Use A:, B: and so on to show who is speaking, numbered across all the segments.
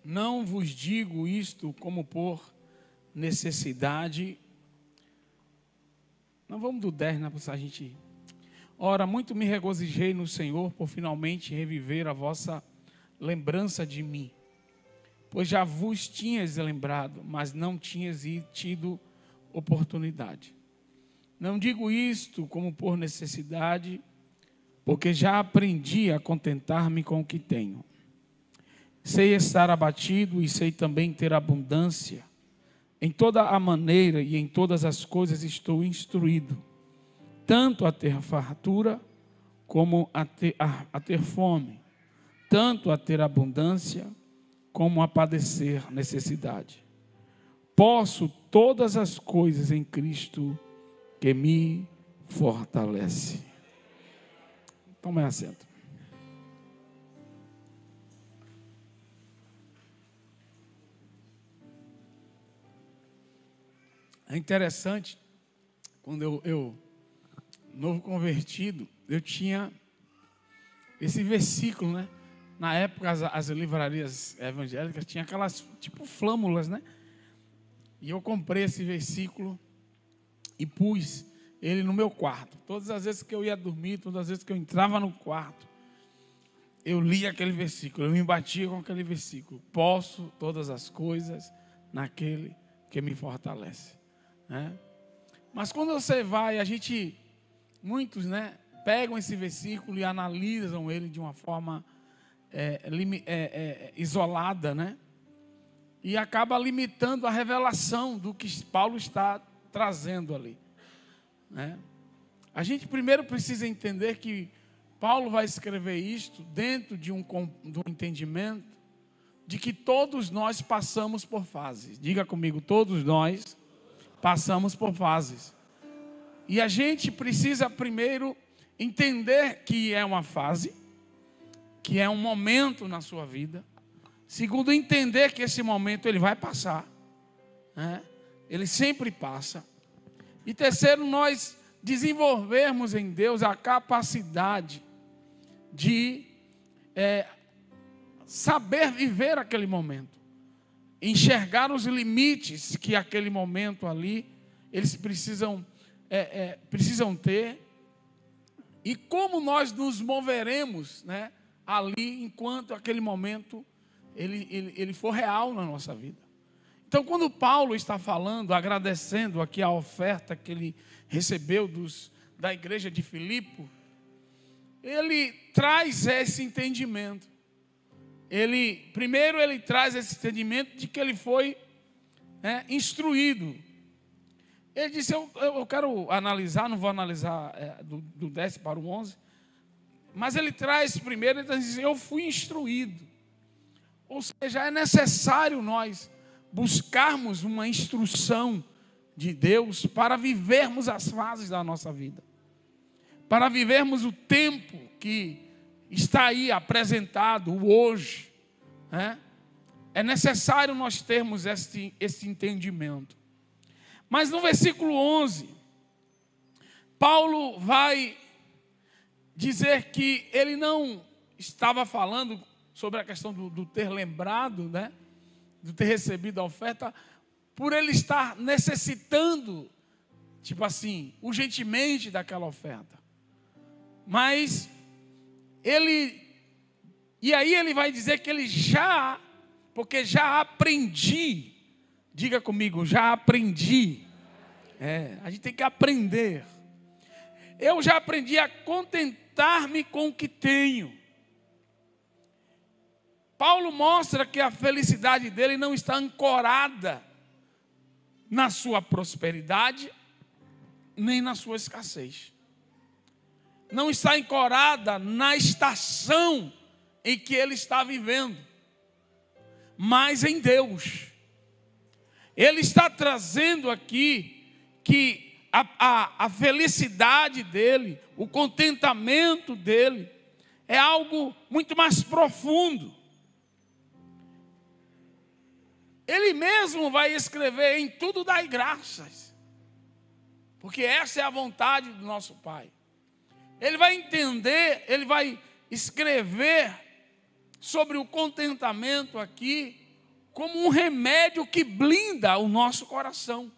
A: Não vos digo isto como por necessidade. Não vamos do 10, né, para a gente ir. Ora, muito me regozijei no Senhor por finalmente reviver a vossa lembrança de mim. Pois já vos tinhas lembrado, mas não tinhas tido oportunidade. Não digo isto como por necessidade, porque já aprendi a contentar-me com o que tenho. Sei estar abatido e sei também ter abundância. Em toda a maneira e em todas as coisas estou instruído, tanto a ter fartura como a ter fome, tanto a ter abundância como a padecer necessidade. Posso todas as coisas em Cristo que me fortalece. Tome assento. É interessante, quando eu novo convertido, eu tinha esse versículo, né? Na época, as livrarias evangélicas tinham aquelas, tipo, flâmulas, né? E eu comprei esse versículo e pus ele no meu quarto. Todas as vezes que eu ia dormir, todas as vezes que eu entrava no quarto, eu lia aquele versículo, eu me batia com aquele versículo. Posso todas as coisas naquele que me fortalece. Né? Mas quando você vai, muitos, né, pegam esse versículo e analisam ele de uma forma isolada, né? E acaba limitando a revelação do que Paulo está trazendo ali, né? A gente primeiro precisa entender que Paulo vai escrever isto dentro de um entendimento de que todos nós passamos por fases. Diga comigo, todos nós passamos por fases. E a gente precisa primeiro entender que é uma fase, que é um momento na sua vida. Segundo, entender que esse momento ele vai passar, né? Ele sempre passa. E terceiro, nós desenvolvermos em Deus a capacidade de saber viver aquele momento, enxergar os limites que aquele momento ali eles precisam ter, e como nós nos moveremos, né, ali enquanto aquele momento ele for real na nossa vida. Então, quando Paulo está falando, agradecendo aqui a oferta que ele recebeu da igreja de Filipe, ele traz esse entendimento. Primeiro ele traz esse entendimento de que ele foi instruído. Ele disse, eu quero analisar, não vou analisar do 10 para o 11, mas ele traz primeiro, ele diz, eu fui instruído. Ou seja, é necessário nós buscarmos uma instrução de Deus para vivermos as fases da nossa vida, para vivermos o tempo que está aí apresentado, o hoje, né? É necessário nós termos esse entendimento. Mas no versículo 11, Paulo vai dizer que ele não estava falando sobre a questão do ter lembrado, né? Do ter recebido a oferta, por ele estar necessitando, tipo assim, urgentemente daquela oferta. Mas e aí ele vai dizer que ele porque já aprendi, diga comigo, já aprendi. A gente tem que aprender. Eu já aprendi a contentar-me com o que tenho. Paulo mostra que a felicidade dele não está ancorada na sua prosperidade, nem na sua escassez. Não está ancorada na estação em que ele está vivendo, mas em Deus. Ele está trazendo aqui que a felicidade dele, o contentamento dele, é algo muito mais profundo. Ele mesmo vai escrever, em tudo dai graças, porque essa é a vontade do nosso Pai. Ele vai entender, ele vai escrever sobre o contentamento aqui, como um remédio que blinda o nosso coração.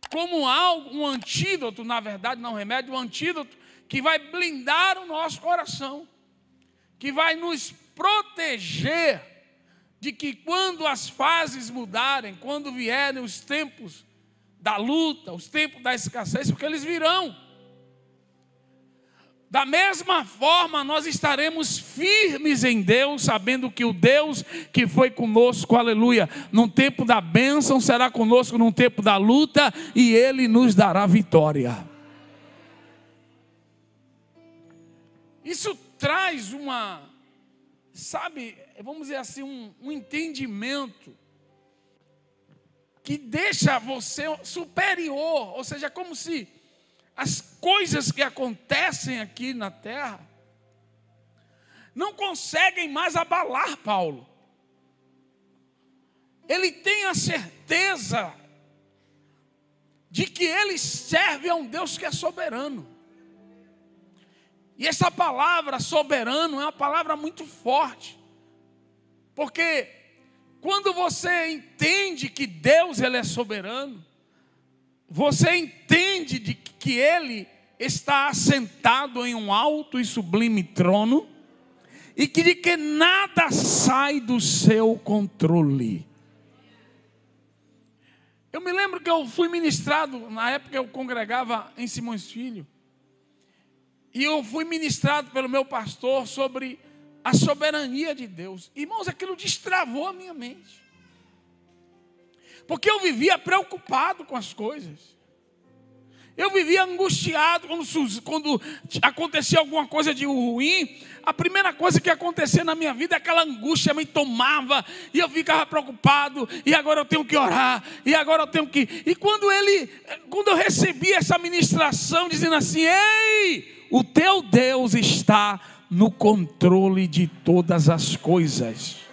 A: Como algo, um antídoto, na verdade, não remédio, um antídoto que vai blindar o nosso coração, que vai nos proteger de que quando as fases mudarem, quando vierem os tempos da luta, os tempos da escassez, porque eles virão. Da mesma forma, nós estaremos firmes em Deus, sabendo que o Deus que foi conosco, aleluia, num tempo da bênção, será conosco num tempo da luta, e Ele nos dará vitória. Isso traz vamos dizer assim, um entendimento que deixa você superior, ou seja, como se as coisas que acontecem aqui na terra não conseguem mais abalar Paulo. Ele tem a certeza de que ele serve a um Deus que é soberano. E essa palavra soberano é uma palavra muito forte. Porque quando você entende que Deus ele é soberano, você entende de que Ele está assentado em um alto e sublime trono, e que de que nada sai do seu controle. Eu me lembro que eu fui ministrado, na época eu congregava em Simões Filho, e eu fui ministrado pelo meu pastor sobre a soberania de Deus. Irmãos, aquilo destravou a minha mente. Porque eu vivia preocupado com as coisas. Eu vivia angustiado quando acontecia alguma coisa de ruim. A primeira coisa que acontecia na minha vida, aquela angústia me tomava. E eu ficava preocupado. E agora eu tenho que orar. E agora eu tenho que... E quando eu recebi essa ministração dizendo assim: ei, o teu Deus está no controle de todas as coisas.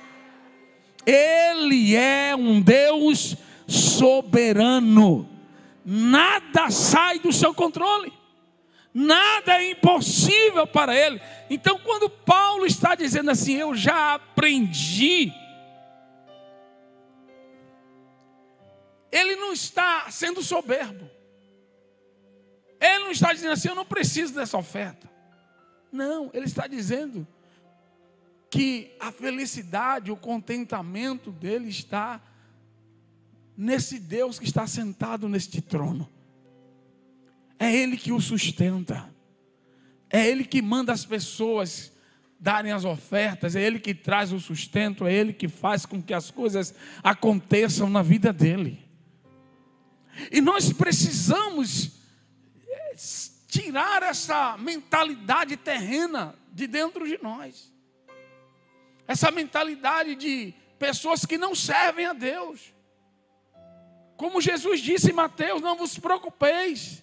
A: Ele é um Deus soberano. Nada sai do seu controle. Nada é impossível para Ele. Então, quando Paulo está dizendo assim: eu já aprendi, ele não está sendo soberbo. Ele não está dizendo assim: eu não preciso dessa oferta. Não, ele está dizendo que a felicidade, o contentamento dele está nesse Deus que está sentado neste trono. É Ele que o sustenta. É Ele que manda as pessoas darem as ofertas. É Ele que traz o sustento. É Ele que faz com que as coisas aconteçam na vida dele. E nós precisamos tirar essa mentalidade terrena de dentro de nós. Essa mentalidade de pessoas que não servem a Deus. Como Jesus disse em Mateus: não vos preocupeis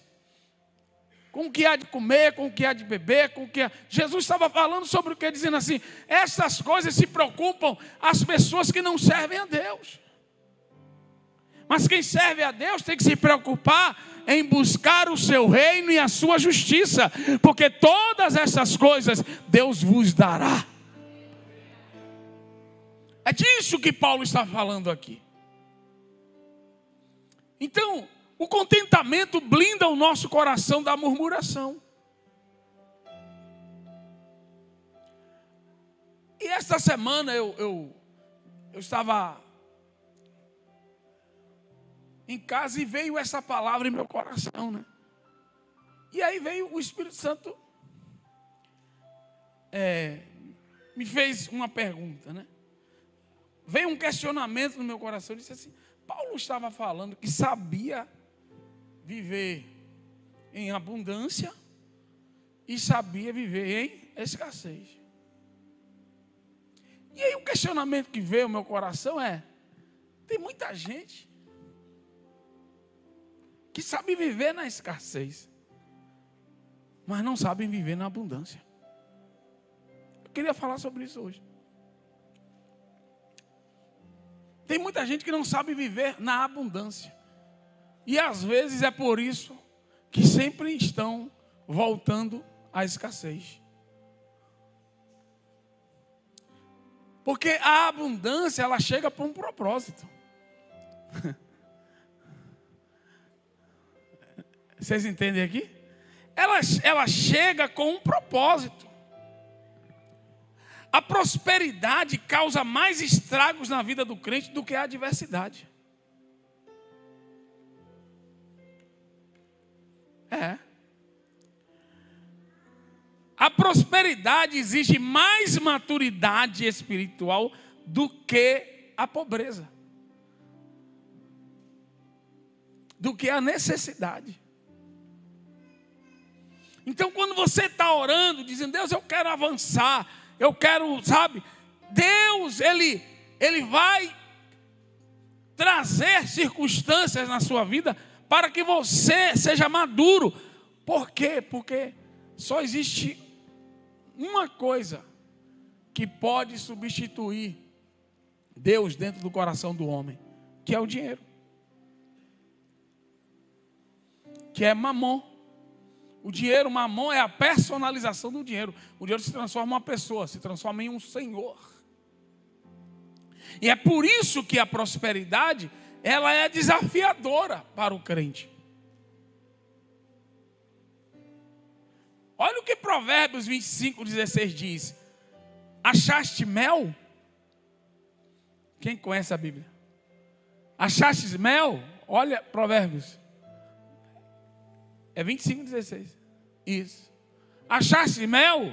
A: com o que há de comer, com o que há de beber, com o que há... Jesus estava falando sobre o que? Dizendo assim: essas coisas se preocupam as pessoas que não servem a Deus. Mas quem serve a Deus tem que se preocupar em buscar o seu reino e a sua justiça, porque todas essas coisas Deus vos dará. É disso que Paulo está falando aqui. Então, o contentamento blinda o nosso coração da murmuração. E esta semana eu estava em casa e veio essa palavra em meu coração, né? E aí veio o Espírito Santo, me fez uma pergunta, né? Veio um questionamento no meu coração. Eu disse assim: Paulo estava falando que sabia viver em abundância e sabia viver em escassez. E aí o questionamento que veio ao meu coração é: tem muita gente que sabe viver na escassez, mas não sabem viver na abundância. Eu queria falar sobre isso hoje. Tem muita gente que não sabe viver na abundância. E às vezes é por isso que sempre estão voltando à escassez. Porque a abundância, ela chega por um propósito. Vocês entendem aqui? Ela chega com um propósito. A prosperidade causa mais estragos na vida do crente do que a adversidade. A prosperidade exige mais maturidade espiritual do que a pobreza, do que a necessidade. Então, quando você está orando, dizendo: Deus, eu quero avançar, eu quero, sabe? Deus, Ele vai trazer circunstâncias na sua vida para que você seja maduro. Por quê? Porque só existe uma coisa que pode substituir Deus dentro do coração do homem, que é o dinheiro, que é mamon. O dinheiro, mamon, é a personalização do dinheiro. O dinheiro se transforma em uma pessoa, se transforma em um senhor. E é por isso que a prosperidade, ela é desafiadora para o crente. Olha o que Provérbios 25:16 diz. Achaste mel? Quem conhece a Bíblia? Achaste mel? Olha Provérbios. É 25:16. Isso. Achaste mel?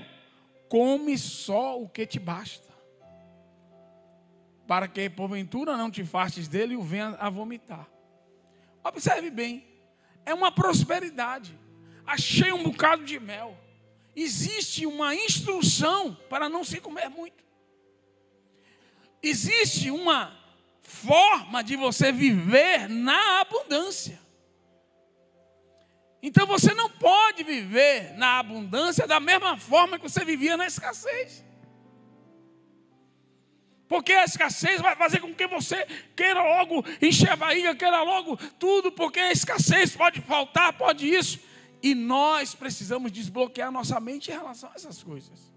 A: Come só o que te basta, para que porventura não te fastes dele e o venha a vomitar. Observe bem. É uma prosperidade. Achei um bocado de mel. Existe uma instrução para não se comer muito. Existe uma forma de você viver na abundância. Então você não pode viver na abundância da mesma forma que você vivia na escassez. Porque a escassez vai fazer com que você queira logo encher a barriga, queira logo tudo, porque a escassez pode faltar, pode isso. E nós precisamos desbloquear nossa mente em relação a essas coisas.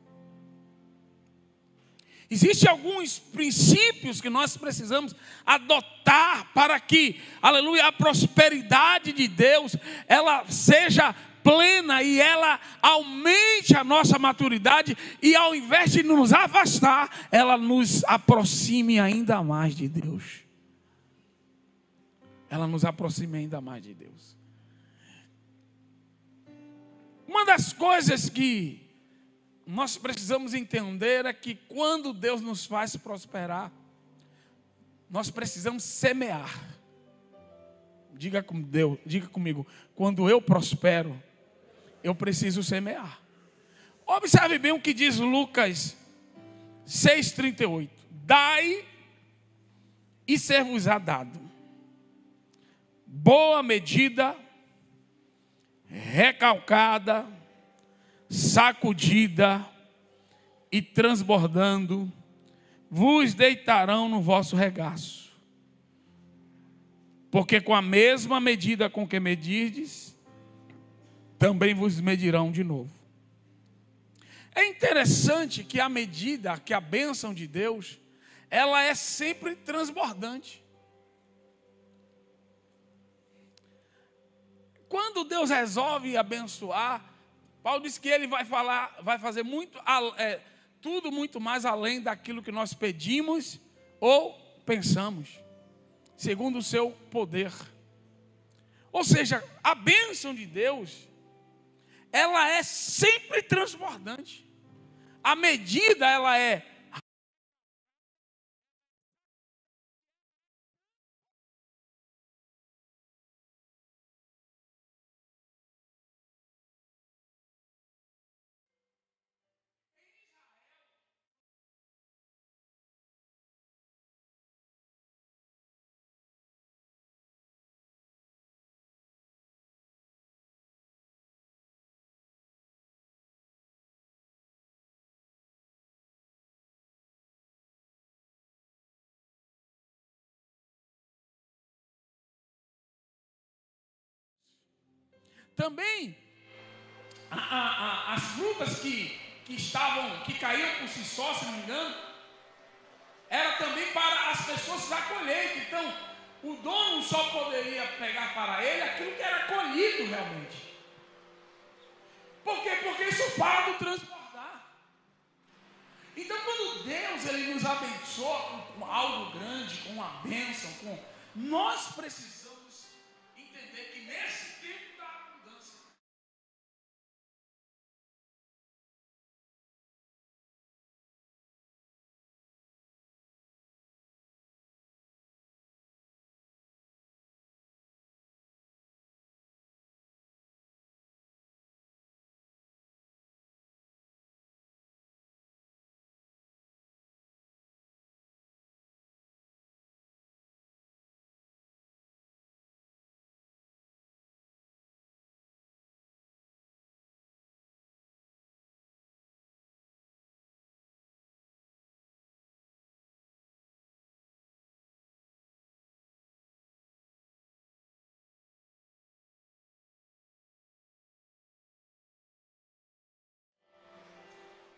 A: Existem alguns princípios que nós precisamos adotar para que, aleluia, a prosperidade de Deus, ela seja plena e ela aumente a nossa maturidade e ao invés de nos afastar, ela nos aproxime ainda mais de Deus. Ela nos aproxime ainda mais de Deus. Uma das coisas que nós precisamos entender é que quando Deus nos faz prosperar, nós precisamos semear. Diga comigo, quando eu prospero, eu preciso semear. Observe bem o que diz Lucas 6,38. Dai e ser-vos-á dado. Boa medida, recalcada, sacudida e transbordando, vos deitarão no vosso regaço. Porque com a mesma medida com que medirdes, também vos medirão de novo. É interessante que a medida, que a bênção de Deus, ela é sempre transbordante. Quando Deus resolve abençoar, Paulo diz que Ele vai fazer tudo muito mais além daquilo que nós pedimos ou pensamos, segundo o seu poder. Ou seja, a bênção de Deus, ela é sempre transbordante. A medida, ela é também as frutas que caíam por si só, se não me engano, era também para as pessoas da colheita. Então, o dono só poderia pegar para ele aquilo que era colhido realmente. Por quê? Porque isso fala do transbordar. Então, quando Deus ele nos abençoa com algo grande, com uma bênção, nós precisamos entender que nesse tempo da abundância,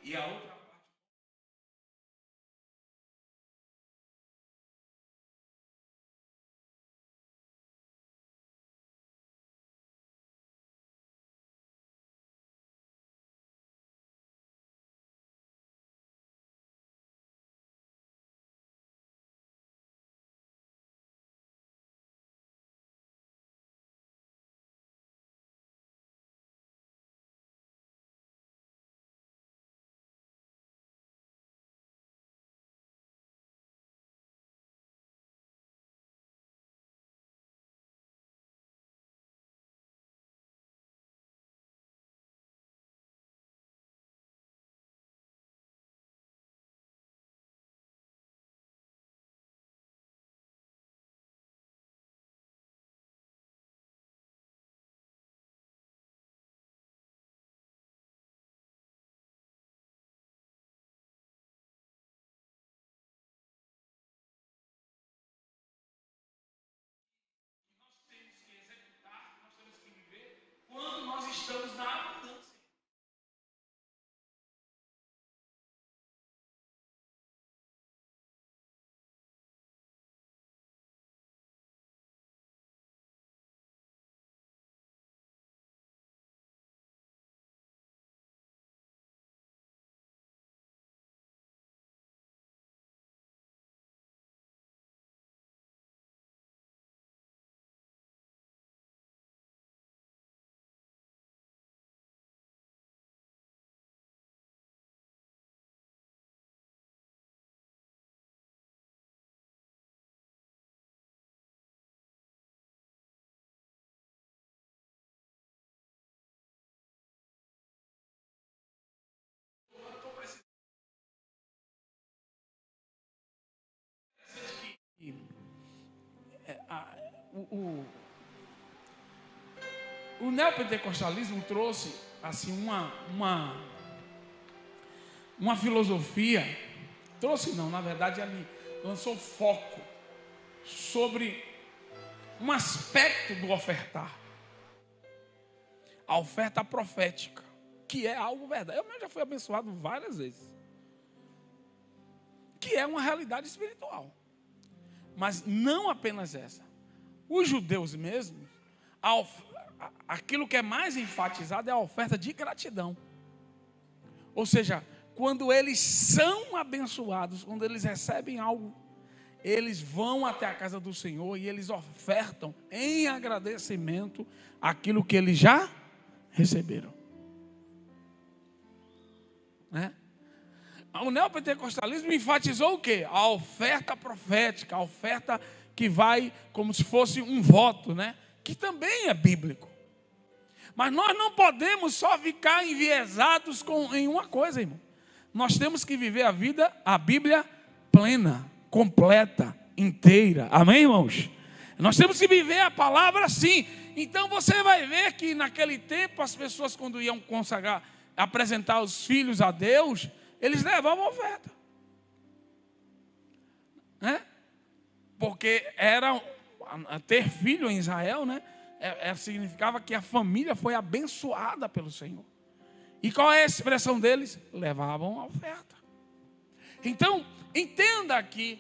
A: e a outra parte. Nós temos que executar, nós temos que viver quando nós estamos na abundância. E, o neopentecostalismo trouxe assim uma filosofia, trouxe não, na verdade ele lançou foco sobre um aspecto do ofertar, a oferta profética, que é algo verdade. Eu mesmo já fui abençoado várias vezes, que é uma realidade espiritual. Mas não apenas essa. Os judeus mesmos, aquilo que é mais enfatizado é a oferta de gratidão. Ou seja, quando eles são abençoados, quando eles recebem algo, eles vão até a casa do Senhor e eles ofertam em agradecimento aquilo que eles já receberam. Né? O neopentecostalismo enfatizou o quê? A oferta profética, a oferta que vai como se fosse um voto, né? Que também é bíblico. Mas nós não podemos só ficar enviesados em uma coisa, irmão. Nós temos que viver a Bíblia plena, completa, inteira. Amém, irmãos? Nós temos que viver a palavra assim. Então você vai ver que naquele tempo as pessoas, quando iam consagrar, apresentar os filhos a Deus, eles levavam oferta, né? Porque ter filho em Israel, né? Significava que a família foi abençoada pelo Senhor. E qual é a expressão deles? Levavam a oferta. Então, entenda aqui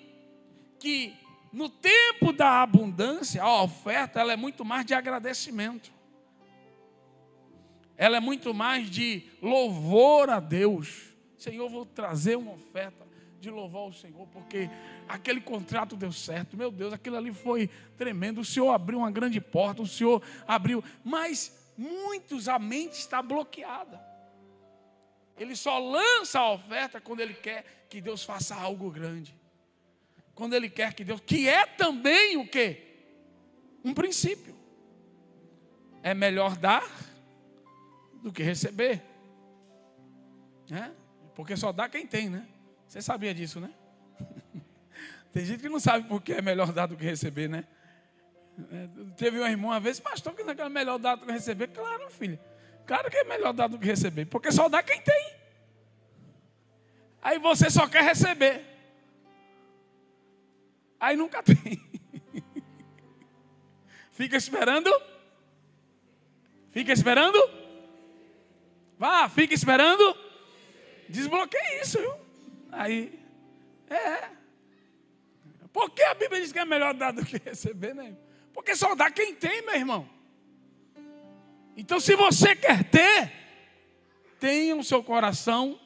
A: que no tempo da abundância, a oferta ela é muito mais de agradecimento. Ela é muito mais de louvor a Deus. Senhor, vou trazer uma oferta de louvar ao Senhor, porque aquele contrato deu certo. Meu Deus, aquilo ali foi tremendo. O Senhor abriu uma grande porta, o Senhor abriu. Mas muitos, a mente está bloqueada. Ele só lança a oferta quando ele quer que Deus faça algo grande. Quando ele quer que Deus, que é também o quê? Um princípio. É melhor dar do que receber. Né? Porque só dá quem tem, né? Você sabia disso, né? Tem gente que não sabe por que é melhor dar do que receber, né? Teve um irmão uma vez, pastor, que não é melhor dar do que receber. Claro, filho. Claro que é melhor dar do que receber, porque só dá quem tem. Aí você só quer receber. Aí nunca tem. Fica esperando? Fica esperando? Vá, fica esperando? Desbloqueia isso, viu? Aí, Por que a Bíblia diz que é melhor dar do que receber, né? Porque só dá quem tem, meu irmão. Então, se você quer ter, tenha o seu coração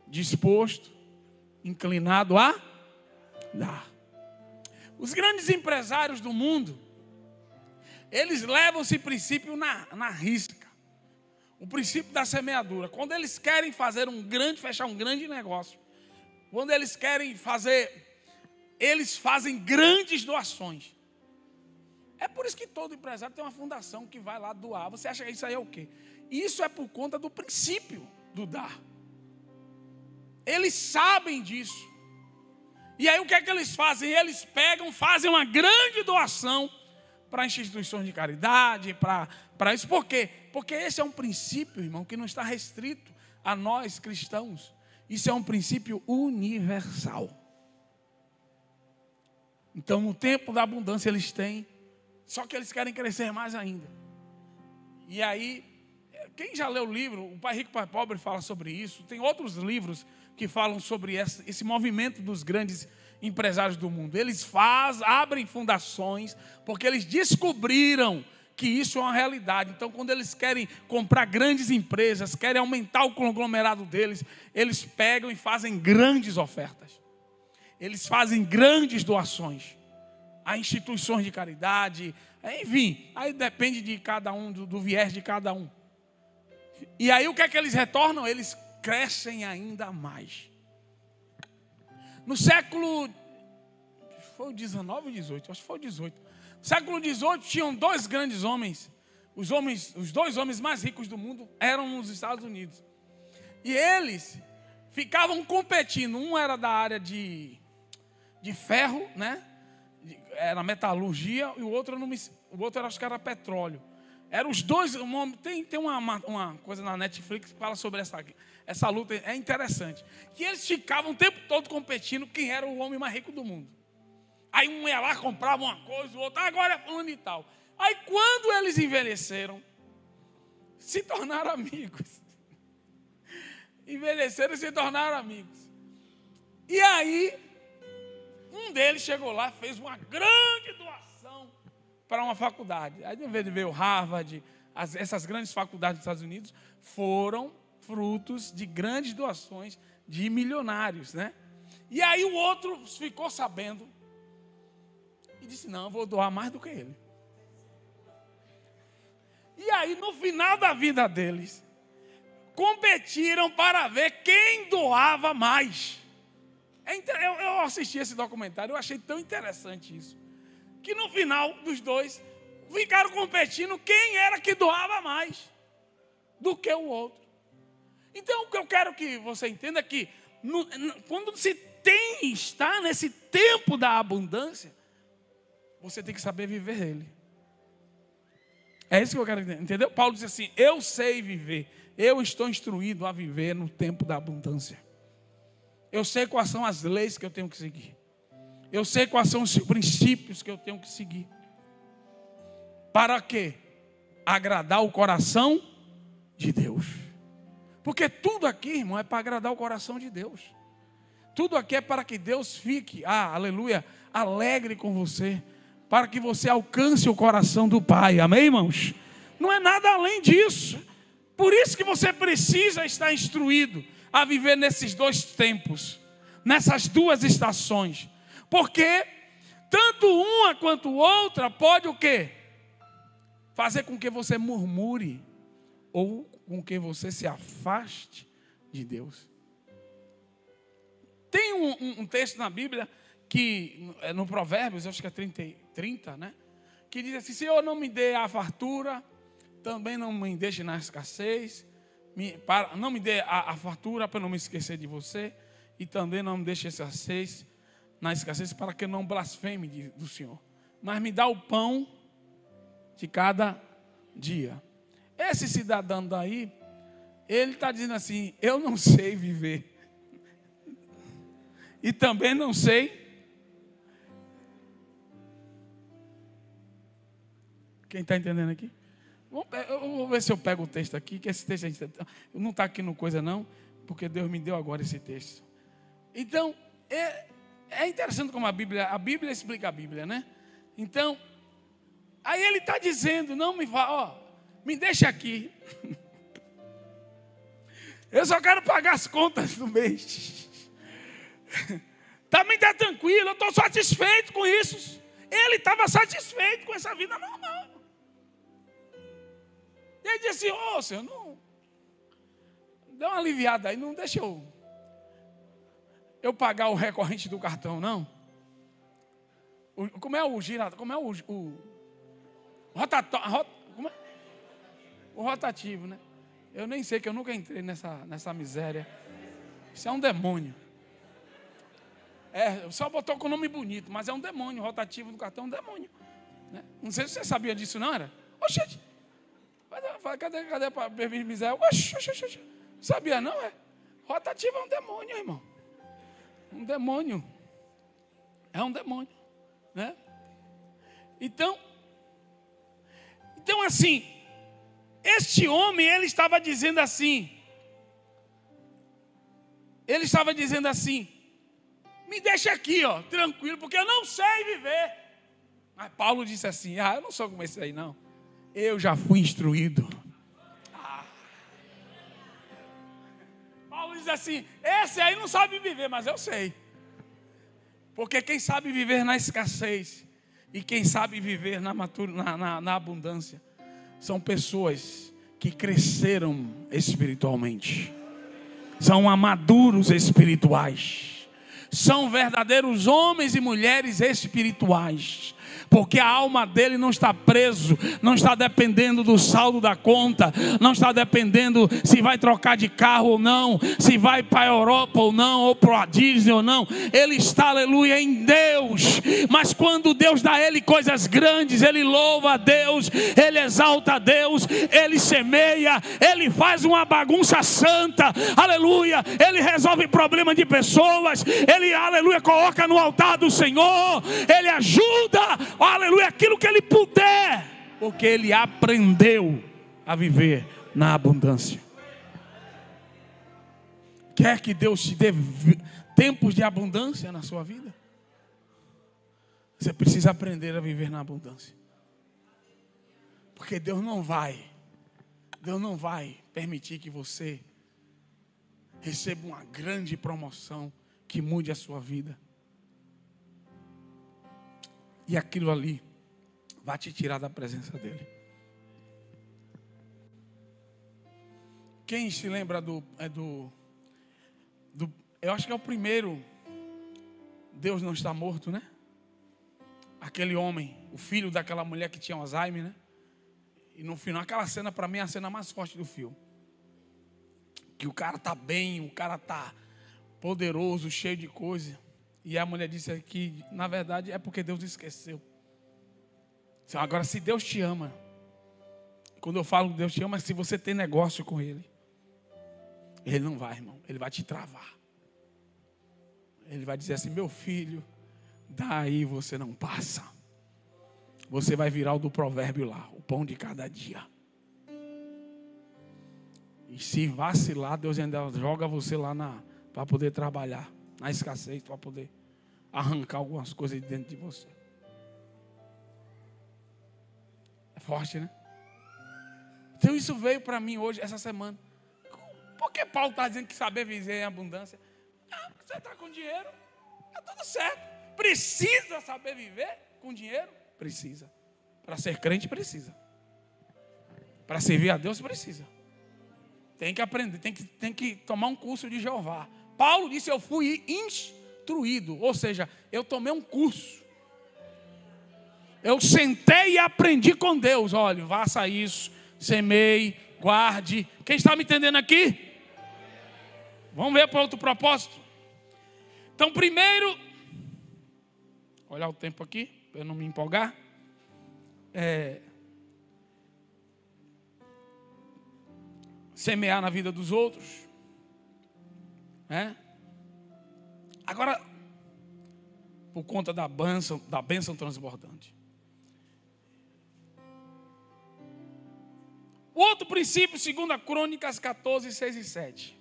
A: disposto, inclinado a dar. Os grandes empresários do mundo, eles levam esse princípio na risca. O princípio da semeadura. Quando eles querem fechar um grande negócio, quando eles querem eles fazem grandes doações. É por isso que todo empresário tem uma fundação que vai lá doar. Você acha que isso aí é o quê? Isso é por conta do princípio do dar. Eles sabem disso. E aí o que é que eles fazem? Eles fazem uma grande doação para instituições de caridade, para isso. Por quê? Porque esse é um princípio, irmão, que não está restrito a nós cristãos. Isso é um princípio universal. Então, no tempo da abundância eles têm, só que eles querem crescer mais ainda. E aí, quem já leu o livro, O Pai Rico, Pai Pobre fala sobre isso. Tem outros livros que falam sobre esse movimento dos grandes empresários do mundo. Eles abrem fundações, porque eles descobriram que isso é uma realidade. Então, quando eles querem comprar grandes empresas, querem aumentar o conglomerado deles, eles pegam e fazem grandes ofertas. Eles fazem grandes doações a instituições de caridade, enfim, aí depende de cada um, do viés de cada um. E aí o que é que eles retornam? Eles crescem ainda mais. No século, foi o 19 ou 18? Acho que foi o 18. No século 18 tinham dois grandes homens. Os dois homens mais ricos do mundo eram nos Estados Unidos. E eles ficavam competindo. Um era da área de ferro, né? Era metalurgia, e o outro acho que era petróleo. Eram os dois. Tem uma coisa na Netflix que fala sobre essa luta, é interessante. Que eles ficavam o tempo todo competindo quem era o homem mais rico do mundo. Aí um ia lá, comprava uma coisa, o outro, agora é fulano e tal. Aí quando eles envelheceram, se tornaram amigos. Envelheceram e se tornaram amigos. E aí, um deles chegou lá, fez uma grande doação para uma faculdade. Aí, em vez de ver o Harvard, essas grandes faculdades dos Estados Unidos, foram frutos de grandes doações de milionários, né? E aí o outro ficou sabendo e disse, não, eu vou doar mais do que ele. E aí, no final da vida deles, competiram para ver quem doava mais. Eu assisti esse documentário, eu achei tão interessante isso, que no final dos dois ficaram competindo quem era que doava mais do que o outro. Então o que eu quero que você entenda é que quando está nesse tempo da abundância, você tem que saber viver ele. É isso que eu quero entender, entendeu? Paulo diz assim, eu sei viver, eu estou instruído a viver no tempo da abundância. Eu sei quais são as leis que eu tenho que seguir. Eu sei quais são os princípios que eu tenho que seguir. Para quê? Agradar o coração de Deus. Porque tudo aqui, irmão, é para agradar o coração de Deus. Tudo aqui é para que Deus fique, aleluia, alegre com você, para que você alcance o coração do Pai, amém, irmãos? Não é nada além disso. Por isso que você precisa estar instruído a viver nesses dois tempos, nessas duas estações, porque tanto uma quanto outra pode o quê? Fazer com que você murmure, ou com que você se afaste de Deus. Tem um texto na Bíblia, que no Provérbios, acho que é 30, né? Que diz assim: Senhor, não me dê a fartura, também não me deixe na escassez, não me dê a fartura para não me esquecer de você, e também não me deixe na escassez para que eu não blasfeme do Senhor. Mas me dá o pão de cada dia. Esse cidadão daí, ele está dizendo assim: eu não sei viver. E também não sei. Quem está entendendo aqui? Eu vou ver se eu pego o texto aqui, que esse texto não está aqui no coisa não, porque Deus me deu agora esse texto. Então, é interessante como a Bíblia explica a Bíblia, né? Então, aí ele está dizendo: não me vá, me deixa aqui. Eu só quero pagar as contas do mês. Também está tranquilo, eu estou satisfeito com isso. Ele estava satisfeito com essa vida normal. E ele disse assim: Senhor, não, dá uma aliviada aí, não deixa eu pagar o recorrente do cartão, não. Como é o girado? Como é o rotatório? Como é? O rotativo, né? Eu nem sei, que eu nunca entrei nessa miséria. Isso é um demônio. Só botou com o nome bonito, mas é um demônio. O rotativo do cartão é um demônio, né? Não sei se você sabia disso, não era? Oxente, cadê para beber miséria? Oxente, sabia não, Rotativo é um demônio, irmão. Um demônio. É um demônio, né? Então assim, este homem, ele estava dizendo assim, me deixa aqui, tranquilo, porque eu não sei viver. Mas Paulo disse assim: eu não sou como esse aí, não. Eu já fui instruído. Paulo diz assim: esse aí não sabe viver, mas eu sei. Porque quem sabe viver na escassez e quem sabe viver na abundância são pessoas que cresceram espiritualmente, são maduros espirituais, são verdadeiros homens e mulheres espirituais. Porque a alma dele não está preso, não está dependendo do saldo da conta, não está dependendo se vai trocar de carro ou não, se vai para a Europa ou não, ou para a Disney ou não. Ele está, aleluia, em Deus. Mas quando Deus dá a ele coisas grandes, ele louva a Deus, ele exalta a Deus, ele semeia, ele faz uma bagunça santa, aleluia. Ele resolve problema de pessoas, ele, aleluia, coloca no altar do Senhor, ele ajuda, aleluia, aquilo que ele puder, porque ele aprendeu a viver na abundância. Quer que Deus te dê tempos de abundância na sua vida? Você precisa aprender a viver na abundância. Porque Deus não vai permitir que você receba uma grande promoção que mude a sua vida. E aquilo ali vai te tirar da presença dele. Quem se lembra eu acho que é o primeiro Deus Não Está Morto, né? Aquele homem, o filho daquela mulher que tinha Alzheimer, né? E no final, aquela cena para mim é a cena mais forte do filme. Que o cara tá bem, o cara tá poderoso, cheio de coisa. E a mulher disse que, na verdade, é porque Deus esqueceu. Agora, se Deus te ama, quando eu falo que Deus te ama, é se você tem negócio com Ele. Ele não vai, irmão. Ele vai te travar. Ele vai dizer assim: meu filho, daí você não passa. Você vai virar o do provérbio lá, o pão de cada dia. E se vacilar, Deus ainda joga você lá para poder trabalhar. na escassez, para poder arrancar algumas coisas de dentro de você. É forte, né? Então isso veio para mim hoje, essa semana. Por que Paulo está dizendo que saber viver em abundância? Você está com dinheiro, está tudo certo. Precisa saber viver com dinheiro? Precisa. Para ser crente, precisa. Para servir a Deus, precisa. Tem que aprender, tem que tomar um curso de Jeová. Paulo disse, eu fui instruído, ou seja, eu tomei um curso. Eu sentei e aprendi com Deus. Olha, faça isso, semeie, guarde. Quem está me entendendo aqui? Vamos ver para outro propósito. Então, primeiro, olhar o tempo aqui, para eu não me empolgar. Semear na vida dos outros. Agora, por conta da bênção transbordante. O outro princípio, 2 Crônicas 14, 6 e 7.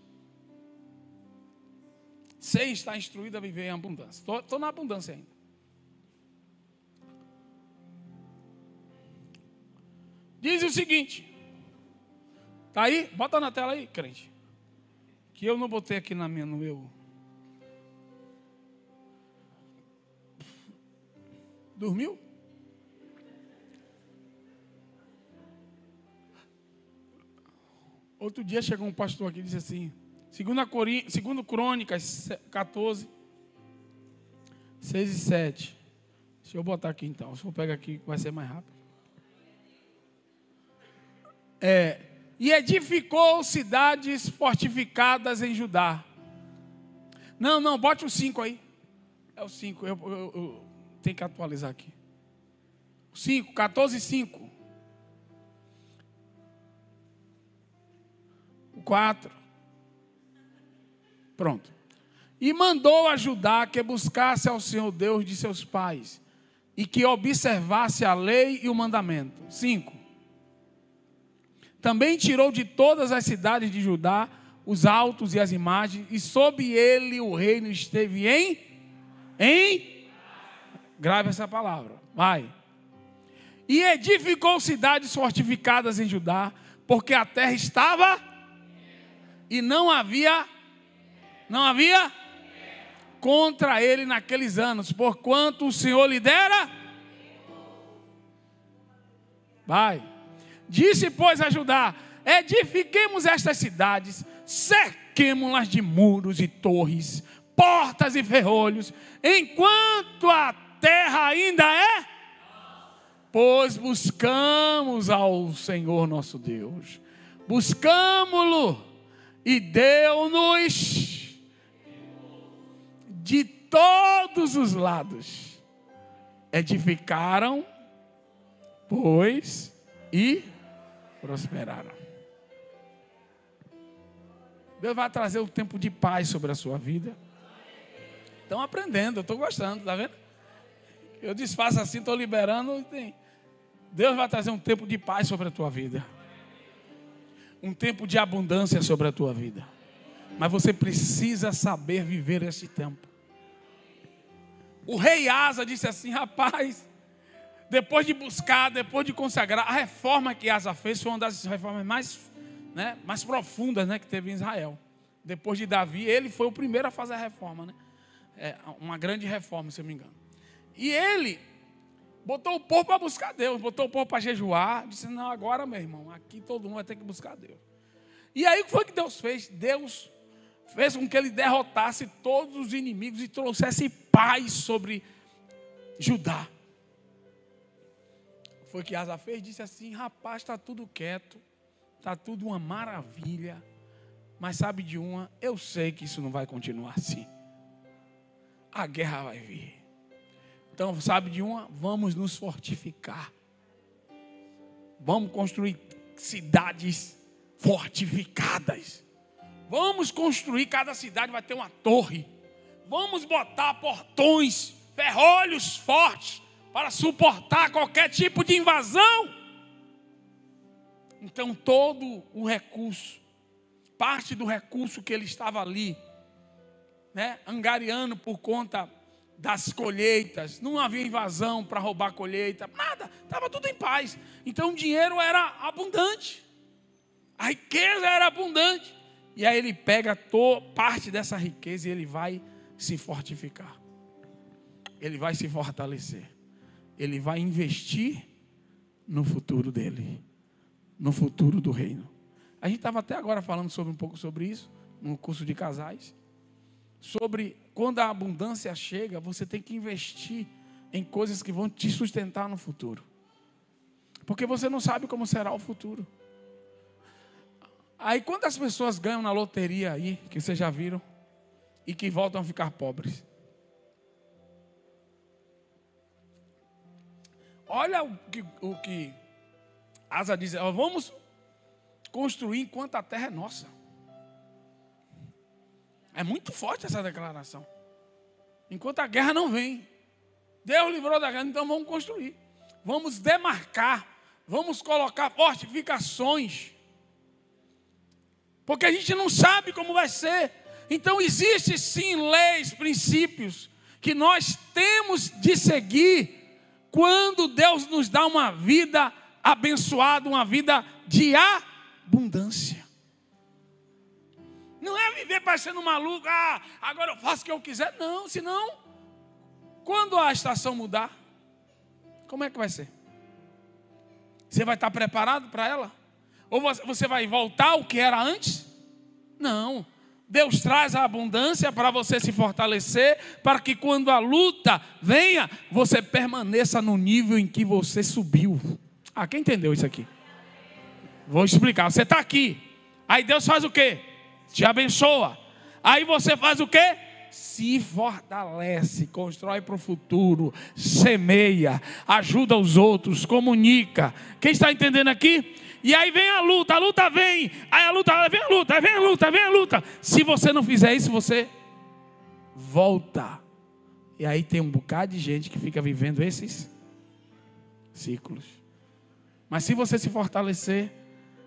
A: Você está instruído a viver em abundância. Estou na abundância ainda. Diz o seguinte. Está aí? Bota na tela aí, crente. Que eu não botei aqui no meu. Dormiu? Outro dia chegou um pastor aqui e disse assim, 2 Crônicas 14, 6 e 7. Deixa eu botar aqui então. Se eu pegar aqui, vai ser mais rápido. E edificou cidades fortificadas em Judá. Não, bote o 5 aí. É o 5, eu tenho que atualizar aqui. 5, 14 e 5. 4. Pronto. E mandou a Judá que buscasse ao Senhor Deus de seus pais e que observasse a lei e o mandamento. 5. Também tirou de todas as cidades de Judá os altos e as imagens, e sob ele o reino esteve grave essa palavra, vai. E edificou cidades fortificadas em Judá, porque a terra estava e não havia contra ele naqueles anos, porquanto o Senhor lhe dera. Vai. Disse, pois, a Judá: edifiquemos estas cidades, cerquemo-las de muros e torres, portas e ferrolhos, enquanto a terra ainda é, pois buscamos ao Senhor nosso Deus, buscamo-lo e deu-nos de todos os lados. Edificaram, pois, e prosperaram. Deus vai trazer um tempo de paz sobre a sua vida. Estão aprendendo, eu estou gostando, está vendo? Eu desfaço assim, estou liberando. Deus vai trazer um tempo de paz sobre a tua vida. Um tempo de abundância sobre a tua vida. Mas você precisa saber viver esse tempo. O rei Asa disse assim: rapaz, depois de buscar, depois de consagrar, a reforma que Asa fez foi uma das reformas mais profundas, que teve em Israel. Depois de Davi, ele foi o primeiro a fazer a reforma, uma grande reforma, se eu não me engano. E ele botou o povo para buscar Deus, botou o povo para jejuar, disse: não, agora, meu irmão, aqui todo mundo vai ter que buscar Deus. E aí o que foi que Deus fez? Deus fez com que ele derrotasse todos os inimigos e trouxesse paz sobre Judá. Foi o que Asa fez, disse assim: rapaz, está tudo quieto, está tudo uma maravilha, mas sabe de uma, eu sei que isso não vai continuar assim. A guerra vai vir. Então, sabe de uma, vamos nos fortificar. Vamos construir cidades fortificadas. Vamos construir, cada cidade vai ter uma torre. Vamos botar portões, ferrolhos fortes para suportar qualquer tipo de invasão. Então todo o recurso, parte do recurso que ele estava ali né, angariando por conta das colheitas. Não havia invasão para roubar a colheita, nada, estava tudo em paz. Então o dinheiro era abundante, a riqueza era abundante. E aí ele pega parte dessa riqueza e ele vai se fortificar, ele vai se fortalecer, ele vai investir no futuro dele, no futuro do reino. A gente estava até agora falando um pouco sobre isso, no curso de casais, sobre quando a abundância chega, você tem que investir em coisas que vão te sustentar no futuro, porque você não sabe como será o futuro. Aí quantas pessoas ganham na loteria aí, que vocês já viram, e que voltam a ficar pobres? Olha o que Asa diz, vamos construir enquanto a terra é nossa. É muito forte essa declaração. Enquanto a guerra não vem, Deus livrou da guerra, então vamos construir. Vamos demarcar, vamos colocar fortificações, porque a gente não sabe como vai ser. Então existem sim leis, princípios que nós temos de seguir quando Deus nos dá uma vida abençoada, uma vida de abundância. Não é viver parecendo maluco, agora eu faço o que eu quiser. Não, senão, quando a estação mudar, como é que vai ser? Você vai estar preparado para ela? Ou você vai voltar ao que era antes? Não. Deus traz a abundância para você se fortalecer, para que quando a luta venha, você permaneça no nível em que você subiu. Quem entendeu isso aqui? Vou explicar. Você está aqui, aí Deus faz o quê? Te abençoa. Aí você faz o quê? Se fortalece, constrói para o futuro, semeia, ajuda os outros, comunica. Quem está entendendo aqui? E aí vem a luta vem, aí vem a luta. Se você não fizer isso, você volta. E aí tem um bocado de gente que fica vivendo esses ciclos. Mas se você se fortalecer,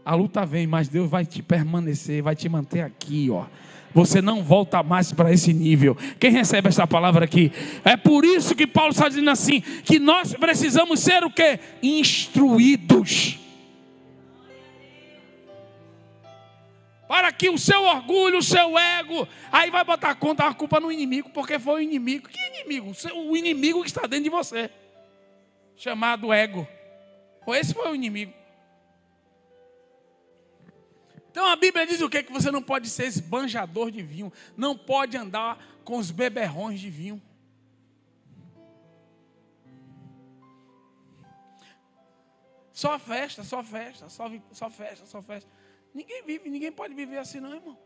A: a luta vem, mas Deus vai te permanecer, vai te manter aqui, ó. Você não volta mais para esse nível. Quem recebe essa palavra aqui? É por isso que Paulo está dizendo assim, que nós precisamos ser o quê? Instruídos. Para que o seu orgulho, o seu ego, aí vai botar a culpa no inimigo, porque foi o inimigo. Que inimigo? O inimigo que está dentro de você, chamado ego. Esse foi o inimigo. Então a Bíblia diz o quê? Que você não pode ser esbanjador de vinho, não pode andar com os beberrões de vinho. Só festa. Ninguém pode viver assim não, irmão.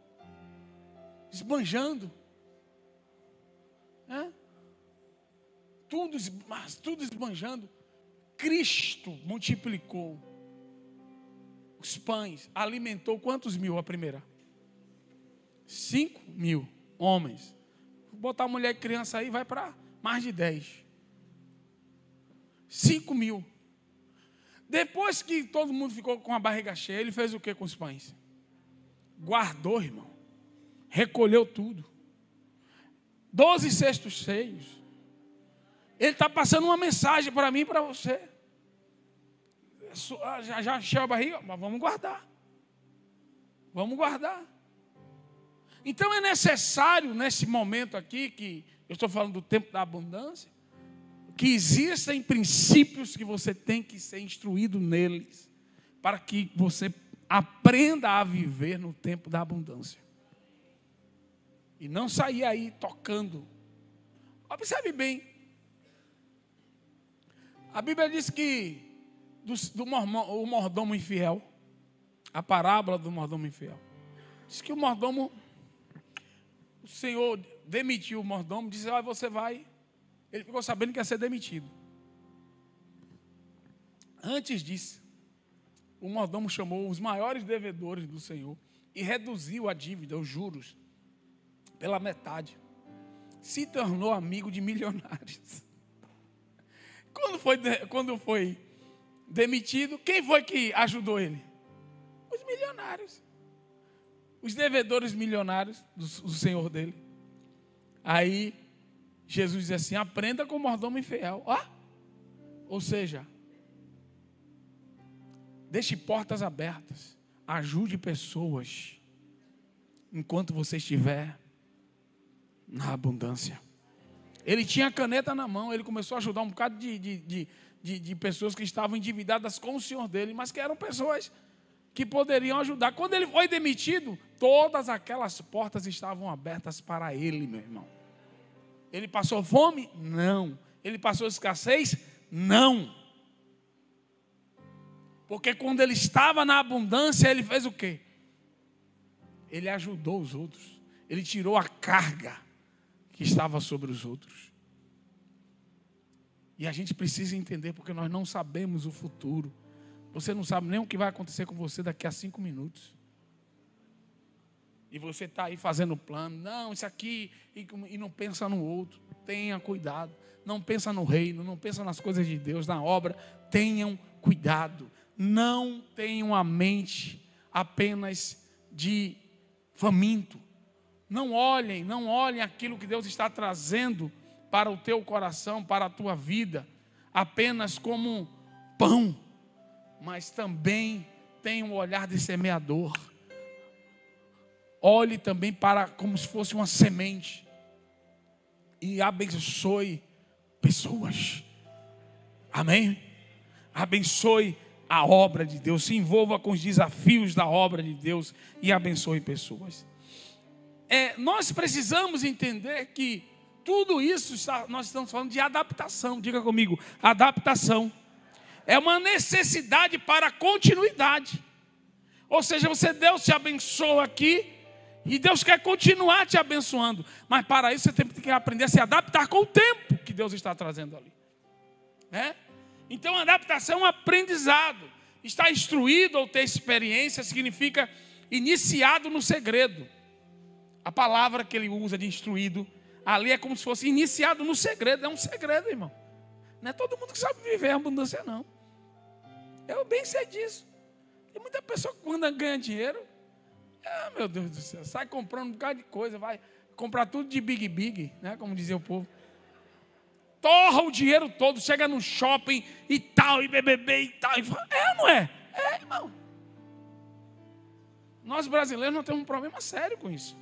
A: Esbanjando. Tudo esbanjando. Cristo multiplicou os pães, alimentou quantos mil a primeira? 5.000 homens. Vou botar mulher e criança aí, vai para mais de 10. 5.000. Depois que todo mundo ficou com a barriga cheia, ele fez o que com os pães? Guardou, irmão. Recolheu tudo. 12 cestos cheios. Ele está passando uma mensagem para mim e para você. Já encheu a barriga, mas vamos guardar. Vamos guardar. Então é necessário, nesse momento aqui, que eu estou falando do tempo da abundância, que existem princípios que você tem que ser instruído neles, para que você aprenda a viver no tempo da abundância. E não sair aí tocando. Observe bem. A Bíblia diz que o mordomo infiel, a parábola do mordomo infiel, diz que o Senhor demitiu o mordomo, disse, você vai. Ele ficou sabendo que ia ser demitido. Antes disso, o mordomo chamou os maiores devedores do Senhor e reduziu a dívida, os juros, pela metade. Se tornou amigo de milionários. Quando foi demitido, quem foi que ajudou ele? Os milionários. Os devedores milionários do senhor dele. Aí Jesus diz assim: aprenda com o mordomo infiel. Ou seja, deixe portas abertas, ajude pessoas enquanto você estiver na abundância. Ele tinha a caneta na mão, ele começou a ajudar um bocado de pessoas que estavam endividadas com o Senhor dele, mas que eram pessoas que poderiam ajudar. Quando ele foi demitido, todas aquelas portas estavam abertas para ele, meu irmão. Ele passou fome? Não. Ele passou escassez? Não. Porque quando ele estava na abundância, ele fez o quê? Ele ajudou os outros. Ele tirou a carga que estava sobre os outros. E a gente precisa entender, porque nós não sabemos o futuro. Você não sabe nem o que vai acontecer com você daqui a 5 minutos. E você está aí fazendo plano. Não, isso aqui, e não pensa no outro. Tenha cuidado. Não pensa no reino, não pensa nas coisas de Deus, na obra. Tenham cuidado. Não tenham a mente apenas de faminto. Não olhem aquilo que Deus está trazendo para o teu coração, para a tua vida, apenas como pão, mas também tenha um olhar de semeador. Olhe também para como se fosse uma semente e abençoe pessoas. Amém? Abençoe a obra de Deus, se envolva com os desafios da obra de Deus e abençoe pessoas. Nós precisamos entender que tudo isso, nós estamos falando de adaptação. Diga comigo, adaptação. É uma necessidade para a continuidade. Ou seja, Deus te abençoa aqui e Deus quer continuar te abençoando. Mas para isso você tem que aprender a se adaptar com o tempo que Deus está trazendo ali. Então a adaptação é um aprendizado. Estar instruído ou ter experiência significa iniciado no segredo. A palavra que ele usa de instruído ali é como se fosse iniciado no segredo. É um segredo, irmão. Não é todo mundo que sabe viver a abundância, não. Eu bem sei disso. Tem muita pessoa que quando ganha dinheiro, meu Deus do céu, sai comprando um bocado de coisa, vai comprar tudo de big, né, como dizia o povo. Torra o dinheiro todo, chega no shopping e tal, e BBB e tal. E fala, não é? Irmão. Nós brasileiros não temos um problema sério com isso.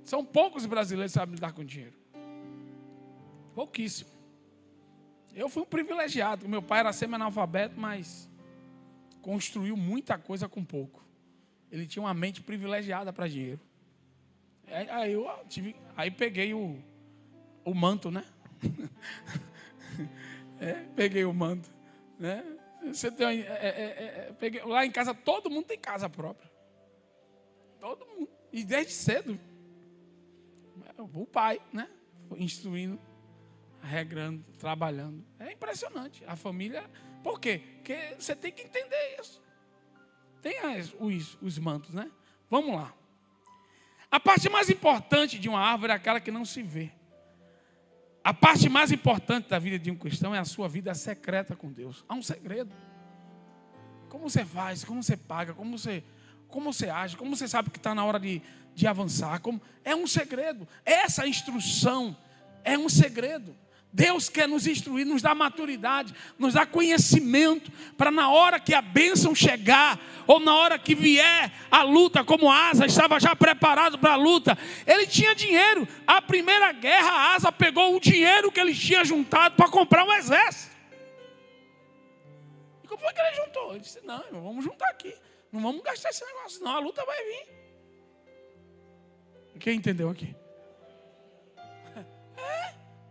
A: São poucos brasileiros que sabem lidar com dinheiro. Pouquíssimo. Eu fui um privilegiado. Meu pai era semi-analfabeto, mas construiu muita coisa com pouco. Ele tinha uma mente privilegiada para dinheiro. Aí peguei o manto, né? Peguei o manto, né? Você tem, peguei, lá em casa todo mundo tem casa própria. Todo mundo. E desde cedo. O pai, né? Instruindo, regrando, trabalhando. É impressionante. A família. Por quê? Porque você tem que entender isso. Tem os mantos, né? Vamos lá. A parte mais importante de uma árvore é aquela que não se vê. A parte mais importante da vida de um cristão é a sua vida secreta com Deus. Há um segredo. Como você faz, como você paga, como você age, como você sabe que está na hora de avançar. É um segredo. Essa instrução é um segredo. Deus quer nos instruir, nos dá maturidade, nos dá conhecimento, para na hora que a bênção chegar, ou na hora que vier a luta, como Asa estava já preparado para a luta. Ele tinha dinheiro. A primeira guerra, Asa pegou o dinheiro que ele tinha juntado para comprar um exército. E como foi que ele juntou? Ele disse, não, irmão, vamos juntar aqui. Não vamos gastar esse negócio, senão a luta vai vir. Quem entendeu aqui?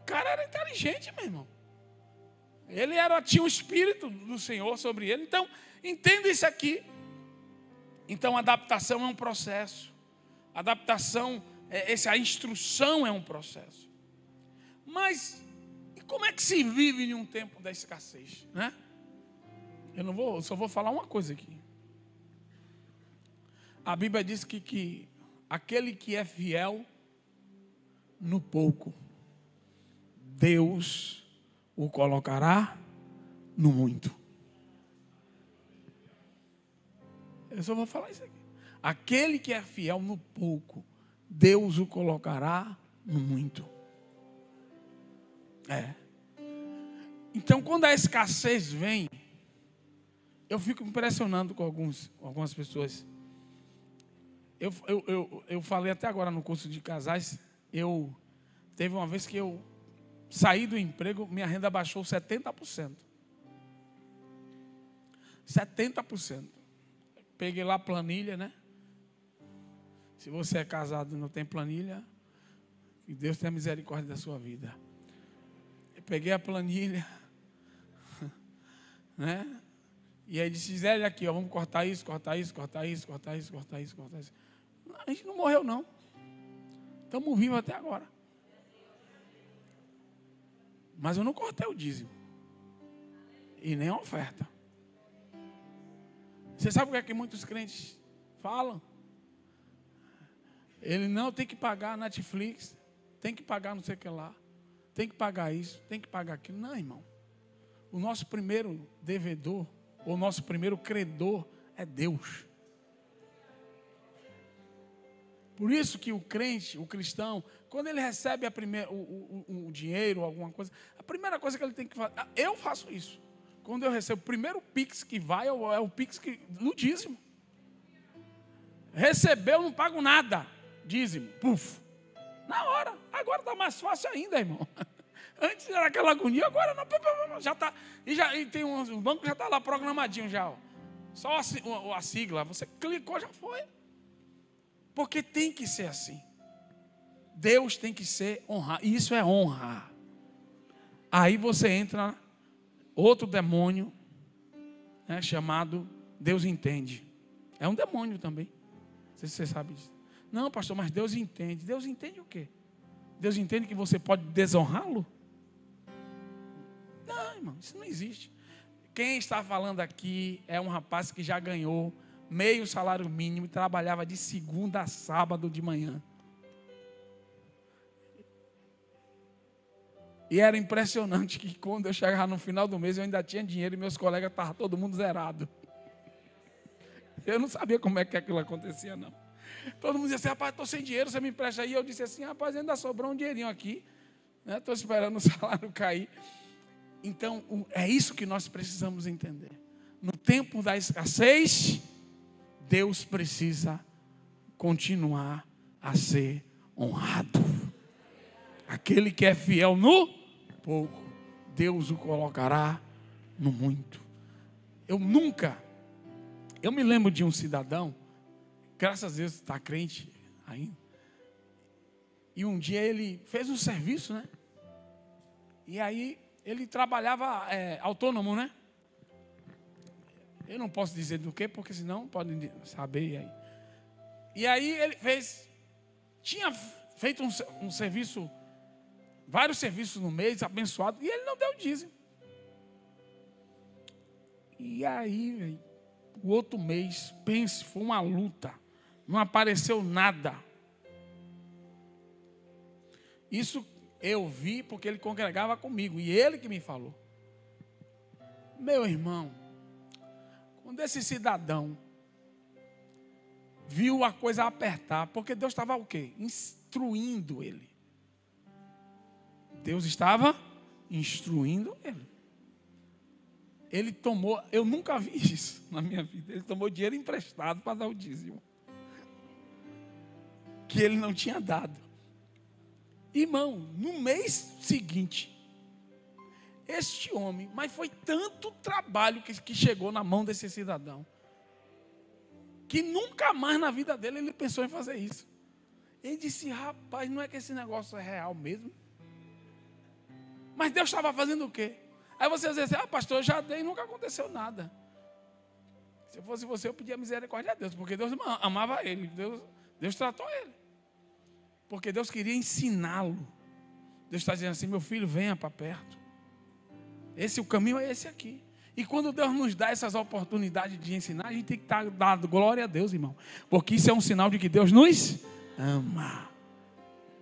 A: O cara era inteligente, meu irmão. Ele tinha o Espírito do Senhor sobre ele. Então, entenda isso aqui. Então, adaptação é um processo. Adaptação, a instrução é um processo. Mas, e como é que se vive em um tempo da escassez, né? Eu só vou falar uma coisa aqui. A Bíblia diz que aquele que é fiel no pouco, Deus o colocará no muito. Eu só vou falar isso aqui. Aquele que é fiel no pouco, Deus o colocará no muito. Então, quando a escassez vem, eu fico impressionado com algumas pessoas. Eu falei até agora no curso de casais, teve uma vez que eu saí do emprego, minha renda baixou 70%. 70%. Peguei lá a planilha, né? Se você é casado e não tem planilha, que Deus tenha misericórdia da sua vida. Eu peguei a planilha, né? E aí disse, Zé, aqui, ó, vamos cortar isso, cortar isso, cortar isso, cortar isso, cortar isso, cortar isso. A gente não morreu, não. Estamos vivos até agora. Mas eu não cortei o dízimo. E nem a oferta. Você sabe o que é que muitos crentes falam? Ele não tem que pagar a Netflix, tem que pagar não sei o que lá, tem que pagar isso, tem que pagar aquilo. Não, irmão. O nosso primeiro devedor, o nosso primeiro credor é Deus. Por isso que o crente, o cristão, quando ele recebe o dinheiro, alguma coisa, a primeira coisa que ele tem que fazer, eu faço isso. Quando eu recebo o primeiro Pix que vai, é o Pix no dízimo. Recebeu, não pago nada. Dízimo, puf. Na hora. Agora está mais fácil ainda, irmão. Antes era aquela agonia, agora não. Já está. E tem um banco já está lá programadinho já. Ó. Só a sigla. Você clicou, já foi. Porque tem que ser assim. Deus tem que ser honrado. E isso é honra. Aí você entra outro demônio, né, chamado Deus entende. É um demônio também. Não sei se você sabe disso. Não, pastor, mas Deus entende. Deus entende o quê? Deus entende que você pode desonrá-lo? Não, irmão, isso não existe. Quem está falando aqui é um rapaz que já ganhou meio salário mínimo e trabalhava de segunda a sábado de manhã. E era impressionante que quando eu chegava no final do mês eu ainda tinha dinheiro e meus colegas estavam todo mundo zerado. Eu não sabia como é que aquilo acontecia, não. Todo mundo dizia assim, rapaz, estou sem dinheiro, você me empresta aí? Eu disse assim, rapaz, ainda sobrou um dinheirinho aqui. Estou esperando o salário cair. Então, é isso que nós precisamos entender. No tempo da escassez, Deus precisa continuar a ser honrado. Aquele que é fiel no pouco, Deus o colocará no muito. Eu me lembro de um cidadão, graças a Deus está crente ainda, e um dia ele fez um serviço, né? E aí ele trabalhava autônomo, né? Eu não posso dizer do que, porque senão podem saber. E aí ele tinha feito um serviço, vários serviços no mês, abençoado, e ele não deu dízimo. E aí, velho, o outro mês, pense, foi uma luta, não apareceu nada. Isso eu vi porque ele congregava comigo, e ele que me falou. Meu irmão, quando esse cidadão viu a coisa apertar, porque Deus estava o quê? Instruindo ele. Deus estava instruindo ele. Ele tomou, eu nunca vi isso na minha vida, ele tomou dinheiro emprestado para dar o dízimo. Que ele não tinha dado. Irmão, no mês seguinte, este homem, mas foi tanto trabalho que chegou na mão desse cidadão, que nunca mais na vida dele ele pensou em fazer isso. Ele disse, rapaz, não é que esse negócio é real mesmo? Mas Deus estava fazendo o quê? Aí você diz assim, pastor, eu já dei e nunca aconteceu nada. Se eu fosse você, eu pedia misericórdia a Deus, porque Deus amava ele, Deus tratou ele. Porque Deus queria ensiná-lo. Deus está dizendo assim, meu filho, venha para perto. O caminho é esse aqui. E quando Deus nos dá essas oportunidades de ensinar, a gente tem que estar dando glória a Deus, irmão. Porque isso é um sinal de que Deus nos ama.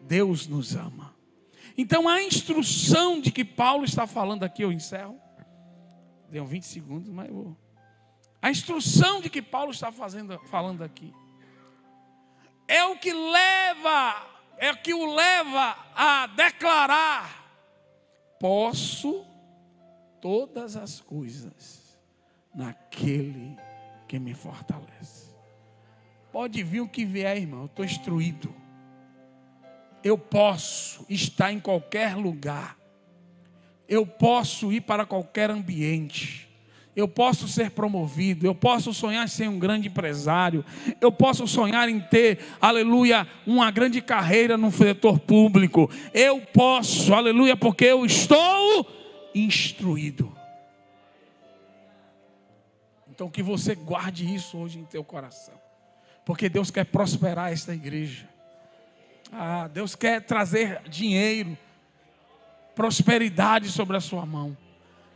A: Deus nos ama. Então a instrução de que Paulo está falando aqui, eu encerro. Deu 20 segundos, mas eu vou. A instrução de que Paulo está falando aqui é o que leva é que o leva a declarar: posso todas as coisas naquele que me fortalece. Pode vir o que vier, irmão, eu estou instruído. Eu posso estar em qualquer lugar. Eu posso ir para qualquer ambiente. Eu posso ser promovido. Eu posso sonhar em ser um grande empresário. Eu posso sonhar em ter, aleluia, uma grande carreira no setor público. Eu posso, aleluia, porque eu estou instruído. Então que você guarde isso hoje em teu coração. Porque Deus quer prosperar esta igreja. Deus quer trazer dinheiro, prosperidade sobre a sua mão.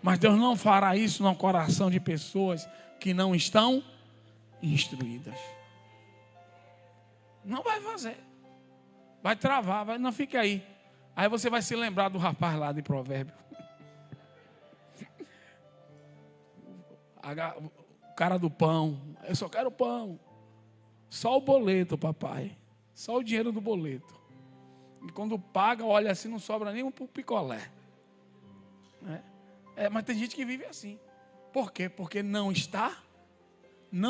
A: Mas Deus não fará isso no coração de pessoas que não estão instruídas. Não vai fazer. Vai travar, não fique aí. Aí você vai se lembrar do rapaz lá de Provérbio. O cara do pão. Eu só quero pão. Só o boleto, papai. Só o dinheiro do boleto. E quando paga, olha assim, não sobra nem um picolé. Mas tem gente que vive assim. Por quê? Porque não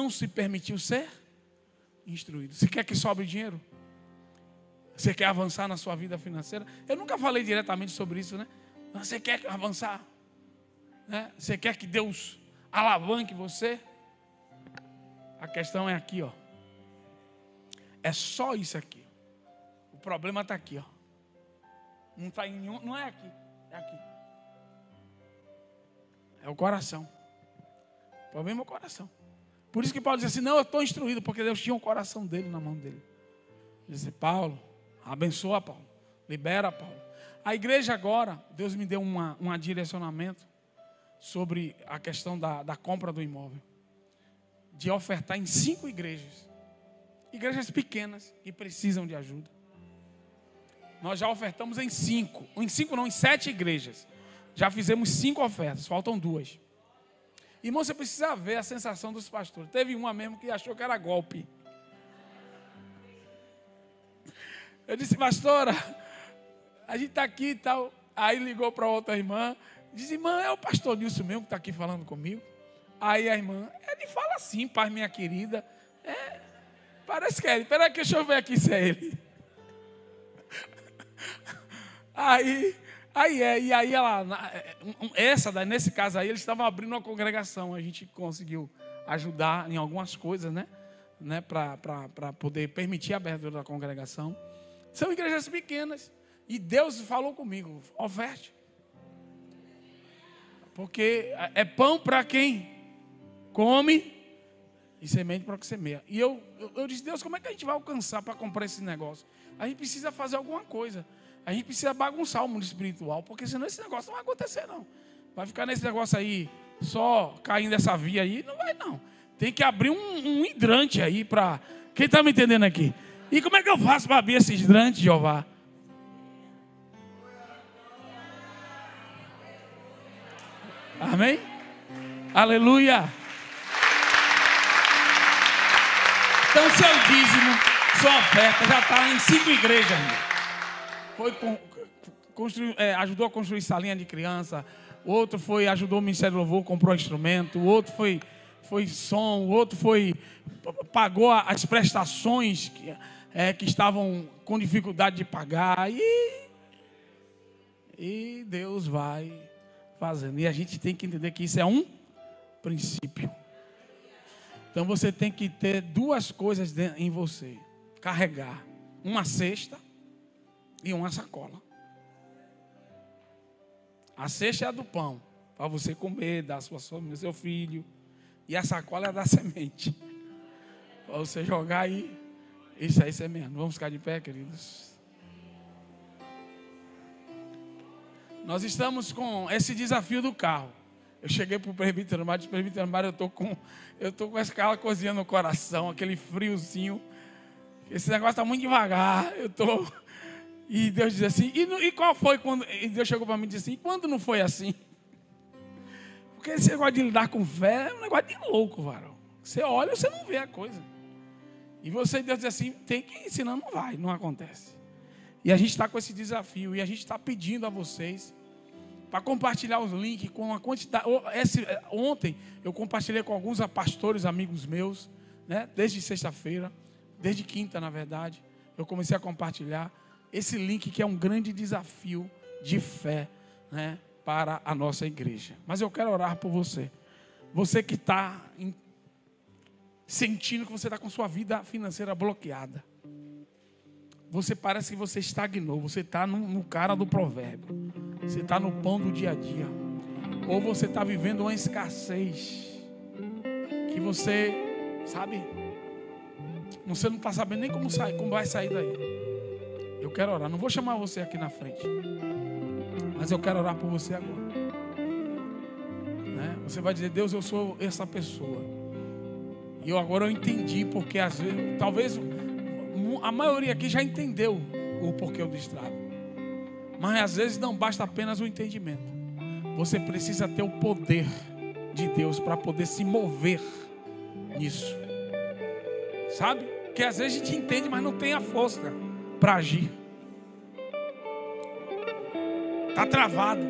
A: se permitiu ser instruído. Você quer que sobre dinheiro? Você quer avançar na sua vida financeira? Eu nunca falei diretamente sobre isso, né? Você quer avançar? Você quer que Deus alavanque você? A questão é aqui, ó. É só isso aqui. O problema está aqui, ó. Não está em nenhum, não é aqui, é aqui. É o coração. O problema é o coração. Por isso que Paulo diz assim: não, eu estou instruído, porque Deus tinha o coração dele na mão dele. Ele disse: Paulo, abençoa Paulo, libera Paulo. A igreja agora, Deus me deu um direcionamento sobre a questão da compra do imóvel. De ofertar em 5 igrejas. Igrejas pequenas que precisam de ajuda. Nós já ofertamos em 5. Em 5 não, em 7 igrejas. Já fizemos 5 ofertas, faltam 2. Irmão, você precisa ver a sensação dos pastores. Teve uma mesmo que achou que era golpe. Eu disse: pastora, a gente está aqui e tal. Aí ligou para outra irmã. Disse: irmã, é o pastor Nilson mesmo que está aqui falando comigo? Aí a irmã: ele fala assim, paz minha querida. Parece que é ele. Espera aí, deixa eu ver aqui se é ele. E aí ela, nesse caso aí, eles estavam abrindo uma congregação. A gente conseguiu ajudar em algumas coisas, né? Para poder permitir a abertura da congregação. São igrejas pequenas. E Deus falou comigo: oferte. Porque é pão para quem come e semente para o que semeia. E eu disse: Deus, como é que a gente vai alcançar para comprar esse negócio? A gente precisa fazer alguma coisa. A gente precisa bagunçar o mundo espiritual, porque senão esse negócio não vai acontecer, não. Vai ficar nesse negócio aí, só caindo essa via aí, não vai, não. Tem que abrir um hidrante aí para... Quem está me entendendo aqui? E como é que eu faço para abrir esse hidrante, Jeová? Amém? Aleluia! Então, seu dízimo, sua oferta já está em 5 igrejas. Ajudou a construir salinha de criança. O outro ajudou o Ministério do Louvor, comprou instrumento. O outro foi som. O outro pagou as prestações que estavam com dificuldade de pagar. E Deus vai fazendo. E a gente tem que entender que isso é um princípio. Então você tem que ter 2 coisas em você: carregar uma cesta e uma sacola. A cesta é a do pão, para você comer, dar sua família, seu filho. E a sacola é da semente, para você jogar aí. Isso aí, semeando. Vamos ficar de pé, queridos. Nós estamos com esse desafio do carro. Eu cheguei para o presbítero Mário, eu tô com aquela coisinha no coração, aquele friozinho. Esse negócio está muito devagar. E Deus diz assim: e qual foi quando... E Deus chegou para mim e disse assim: e quando não foi assim? Porque esse negócio de lidar com fé é um negócio de louco, varão. Você olha e você não vê a coisa. E Deus diz assim: tem que ir, senão não vai, não acontece. E a gente está com esse desafio. E a gente está pedindo a vocês para compartilhar os links com a quantidade. Ontem eu compartilhei com alguns pastores, amigos meus, né? Desde sexta-feira, desde quinta, na verdade, eu comecei a compartilhar esse link que é um grande desafio de fé, né, para a nossa igreja. Mas eu quero orar por você. Você que está sentindo que você está com sua vida financeira bloqueada. Você parece que você estagnou. Você está no cara do provérbio. Você está no pão do dia a dia. Ou você está vivendo uma escassez. Que você, sabe, você não está sabendo nem como vai sair daí. Eu quero orar. Não vou chamar você aqui na frente. Mas eu quero orar por você agora. Né? Você vai dizer: Deus, eu sou essa pessoa. E agora eu entendi porque às vezes, talvez a maioria aqui já entendeu o porquê do estrago. Mas às vezes não basta apenas o entendimento. Você precisa ter o poder de Deus para poder se mover nisso. Sabe? Porque às vezes a gente entende, mas não tem a força para agir. Está travado.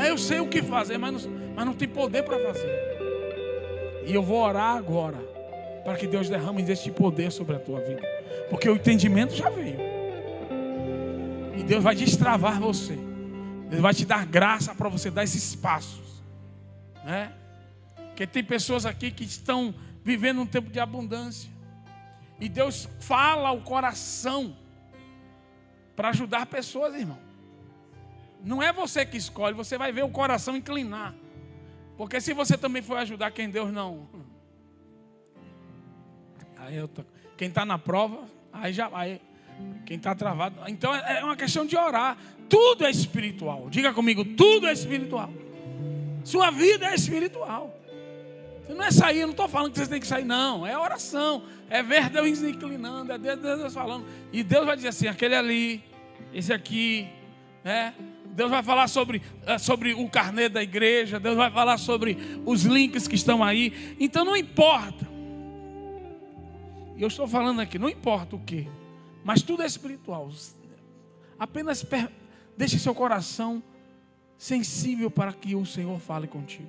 A: Eu sei o que fazer, mas não tem poder para fazer. E eu vou orar agora para que Deus derrame deste poder sobre a tua vida. Porque o entendimento já veio. E Deus vai destravar você. Deus vai te dar graça para você dar esses passos. Né? Porque tem pessoas aqui que estão vivendo um tempo de abundância. E Deus fala ao coração para ajudar pessoas, irmão. Não é você que escolhe, você vai ver o coração inclinar. Porque se você também for ajudar quem Deus não... Quem está na prova, aí quem está travado. Então é uma questão de orar. Tudo é espiritual. Diga comigo, tudo é espiritual. Sua vida é espiritual. Você não é sair, eu não estou falando que você tem que sair, não. É oração, é ver Deus inclinando, é Deus falando. E Deus vai dizer assim: aquele ali, esse aqui, né? Deus vai falar sobre o carnê da igreja. Deus vai falar sobre os links que estão aí. Então não importa. E eu estou falando aqui, não importa o que, mas tudo é espiritual. Apenas deixe seu coração sensível para que o Senhor fale contigo.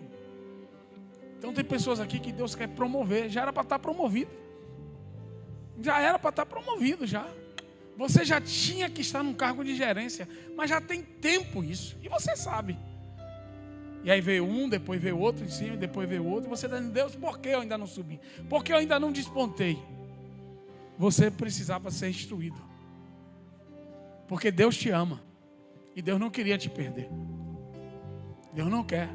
A: Então tem pessoas aqui que Deus quer promover. Já era para estar promovido. Já era para estar promovido já. Você já tinha que estar num cargo de gerência, mas já tem tempo isso. E você sabe. E aí veio um, depois veio outro em cima, depois veio outro. E você está dizendo: Deus, por que eu ainda não subi? Por que eu ainda não despontei? Você precisava ser instruído. Porque Deus te ama. E Deus não queria te perder. Deus não quer.